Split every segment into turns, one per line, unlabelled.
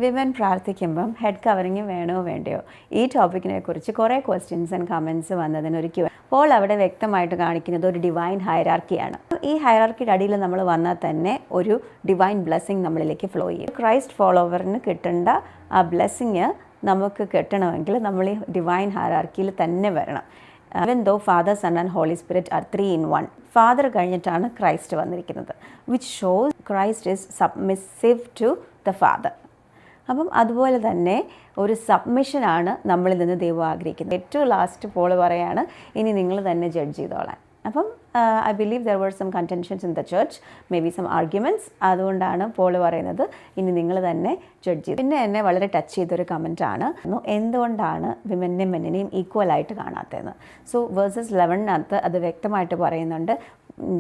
Women പ്രാർത്ഥിക്കുമ്പം head covering വേണോ വേണ്ടയോ, ഈ ടോപ്പിക്കിനെ കുറിച്ച് കുറേ ക്വസ്റ്റ്യൻസ് ആൻഡ് കമൻറ്റ്സ് വന്നതിനൊരു ക്യൂ. അപ്പോൾ അവിടെ വ്യക്തമായിട്ട് കാണിക്കുന്നത് ഒരു ഡിവൈൻ ഹൈറാർക്കിയാണ്. ഈ ഹൈറാർക്കിയുടെ അടിയിൽ നമ്മൾ വന്നാൽ തന്നെ ഒരു ഡിവൈൻ ബ്ലെസ്സിങ് നമ്മളിലേക്ക് ഫ്ലോ ചെയ്യും. ക്രൈസ്റ്റ് ഫോളോവറിന് കിട്ടേണ്ട ആ ബ്ലെസ്സിങ് നമുക്ക് കിട്ടണമെങ്കിൽ നമ്മൾ ഈ ഡിവൈൻ ഹൈറാർക്കിയിൽ തന്നെ വരണം. Even though Father, Son and Holy Spirit are 3 in 1. Father കഴിഞ്ഞിട്ടാണ് ക്രൈസ്റ്റ് വന്നിരിക്കുന്നത്, which shows Christ is submissive to the father. അപ്പം അതുപോലെ തന്നെ ഒരു സബ്മിഷനാണ് നമ്മളിൽ നിന്ന് ദൈവം ആഗ്രഹിക്കുന്നത്. ഏറ്റവും ലാസ്റ്റ് പോൾ പറയാണ്, ഇനി നിങ്ങൾ തന്നെ ജഡ്ജ് ചെയ്തോളാൻ. അപ്പം I believe there were some contentions in the church, maybe some arguments. അതുകൊണ്ടാണ് പോൾ പറയുന്നത് ഇനി നിങ്ങൾ തന്നെ ജഡ്ജ് ചെയ്തു. പിന്നെ എന്നെ വളരെ ടച്ച് ചെയ്തൊരു കമൻറ്റാണ്, എന്തുകൊണ്ടാണ് വിമനെയും മെന്നിനെയും ഈക്വലായിട്ട് കാണാത്തതെന്ന്. സോ വേഴ്സസ് 11 അത് വ്യക്തമായിട്ട് പറയുന്നുണ്ട്,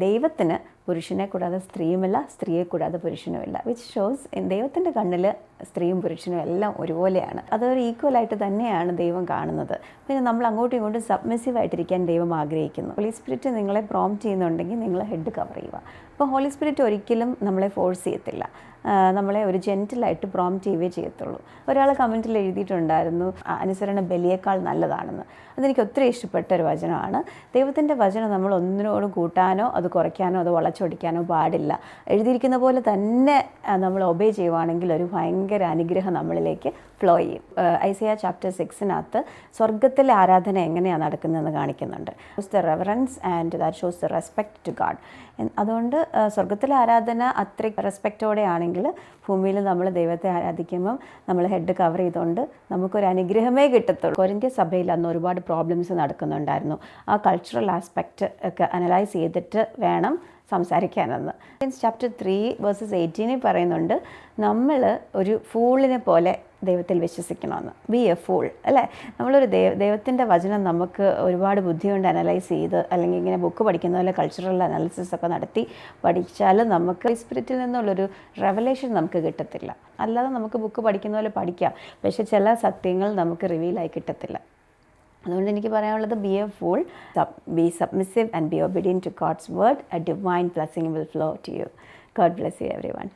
ദൈവത്തിന് പുരുഷനെ കൂടാതെ സ്ത്രീയുമില്ല, സ്ത്രീയെ കൂടാതെ പുരുഷനുമില്ല. വിച്ച് ഷോസ് ദൈവത്തിൻ്റെ കണ്ണിൽ സ്ത്രീയും പുരുഷനും എല്ലാം ഒരുപോലെയാണ്. അതൊരു ഈക്വലായിട്ട് തന്നെയാണ് ദൈവം കാണുന്നത്. പിന്നെ നമ്മൾ അങ്ങോട്ടും ഇങ്ങോട്ടും സബ്മിസീവായിട്ടിരിക്കാൻ ദൈവം ആഗ്രഹിക്കുന്നു. ഹോളി സ്പിരിറ്റ് നിങ്ങളെ പ്രോംപ്റ്റ് ചെയ്യുന്നുണ്ടെങ്കിൽ നിങ്ങൾ ഹെഡ് കവർ ചെയ്യുക. അപ്പോൾ ഹോളി സ്പിരിറ്റ് ഒരിക്കലും നമ്മളെ ഫോഴ്സ് ചെയ്യത്തില്ല, നമ്മളെ ഒരു ജെൻറ്റിലായിട്ട് പ്രോംപ്റ്റ് ചെയ്യുകയേ ചെയ്യത്തുള്ളൂ. ഒരാൾ കമൻറ്റിൽ എഴുതിയിട്ടുണ്ടായിരുന്നു, അനുസരണ ബലിയേക്കാൾ നല്ലതാണെന്ന്. അതെനിക്ക് ഒത്തിരി ഇഷ്ടപ്പെട്ട ഒരു വചനമാണ്. ദൈവത്തിൻ്റെ വചനം നമ്മൾ ഒന്നിനോടും കൂട്ടാനോ അത് കുറയ്ക്കാനോ അത് വളച്ചൊടിക്കാനോ പാടില്ല. എഴുതിയിരിക്കുന്ന പോലെ തന്നെ നമ്മൾ ഒബേ ചെയ്യുവാണെങ്കിൽ ഒരു ഭയങ്കര അനുഗ്രഹം നമ്മളിലേക്ക് ഫ്ലോ ചെയ്യും. ഐസയ ചാപ്റ്റർ 6 സ്വർഗത്തിലെ ആരാധന എങ്ങനെയാണ് നടക്കുന്നതെന്ന് കാണിക്കുന്നുണ്ട്. The reverence and that shows the respect to God. അതുകൊണ്ട് സ്വർഗത്തിലെ ആരാധന അത്ര റെസ്പെക്റ്റോടെ ആണെങ്കിൽ ഭൂമിയിൽ നമ്മൾ ദൈവത്തെ ആരാധിക്കുമ്പം നമ്മൾ ഹെഡ് കവർ ചെയ്തുകൊണ്ട് നമുക്കൊരു അനുഗ്രഹമേ കിട്ടത്തുള്ളൂ. കൊരിന്ത്യ സഭയിൽ അന്ന് ഒരുപാട് പ്രോബ്ലംസ് നടക്കുന്നുണ്ടായിരുന്നു. ആ കൾച്ചറൽ ആസ്പെക്റ്റ് ഒക്കെ അനലൈസ് ചെയ്തിട്ട് വേണം സംസാരിക്കാനെന്ന്. ചാപ്റ്റർ 3 വേഴ്സസ് 18 പറയുന്നുണ്ട്, നമ്മൾ ഒരു ഫൂളിനെ പോലെ ദൈവത്തിൽ വിശ്വസിക്കണമെന്ന്. ബി എ ഫൂൾ അല്ലേ. നമ്മളൊരു ദൈവത്തിൻ്റെ വചനം നമുക്ക് ഒരുപാട് ബുദ്ധി കൊണ്ട് അനലൈസ് ചെയ്ത്, അല്ലെങ്കിൽ ഇങ്ങനെ ബുക്ക് പഠിക്കുന്ന പോലെ കൾച്ചറൽ അനാലിസിസ് ഒക്കെ നടത്തി പഠിച്ചാൽ നമുക്ക് സ്പിരിറ്റിൽ നിന്നുള്ളൊരു റെവലേഷൻ നമുക്ക് കിട്ടത്തില്ല. അല്ലാതെ നമുക്ക് ബുക്ക് പഠിക്കുന്ന പോലെ പഠിക്കാം, പക്ഷേ ചില സത്യങ്ങൾ നമുക്ക് റിവീലായി കിട്ടത്തില്ല. അതുകൊണ്ട് എനിക്ക് പറയാനുള്ളത്, be a fool, be submissive and be obedient to God's word. A divine blessing will flow to you. God bless you every one.